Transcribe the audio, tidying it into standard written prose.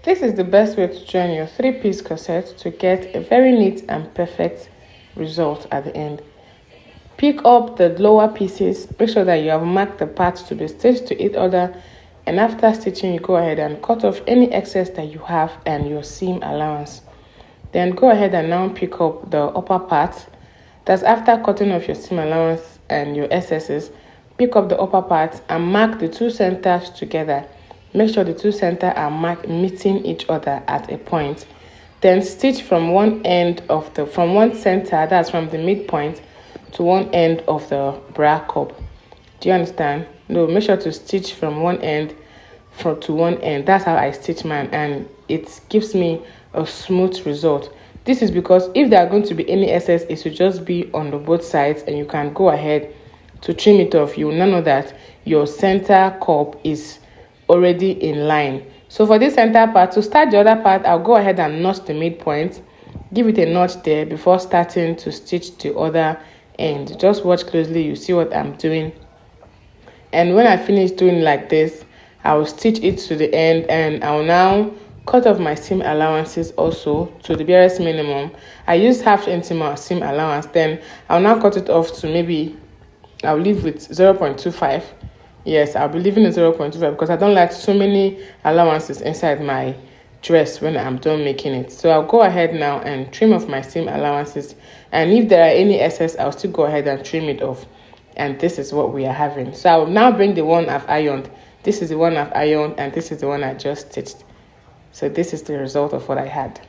This is the best way to join your 3-piece corset to get a very neat and perfect result at the end. Pick up the lower pieces, make sure that you have marked the parts to be stitched to each other, and after stitching you go ahead and cut off any excess that you have and your seam allowance. Then go ahead and now pick up the upper part. That's after cutting off your seam allowance and your excesses. Pick up the upper part and mark the two centers together. Make sure the two centers are meeting each other at a point. Then stitch from one center, that's from the midpoint, to one end of the bra cup. Do you understand? No, make sure to stitch from one end to one end. That's how I stitch mine, and it gives me a smooth result. This is because if there are going to be any excess, it should just be on the both sides, and you can go ahead to trim it off. You will now know that your center cup is already in line. So for this center part, to start the other part, I'll go ahead and notch the midpoint, give it a notch there before starting to stitch the other end. Just watch closely, you see what I'm doing. And when I finish doing like this, I will stitch it to the end, and I will now cut off my seam allowances also to the barest minimum. I use 1/2 inch seam allowance, then I'll now cut it off to maybe, I'll leave with 0.25. Yes, I'll be leaving at 0.25 because I don't like so many allowances inside my dress when I'm done making it. So I'll go ahead now and trim off my seam allowances, and if there are any excess, I'll still go ahead and trim it off. And this is what we are having. So I'll now bring the one I've ironed. This is the one I've ironed, and this is the one I just stitched. So this is the result of what I had.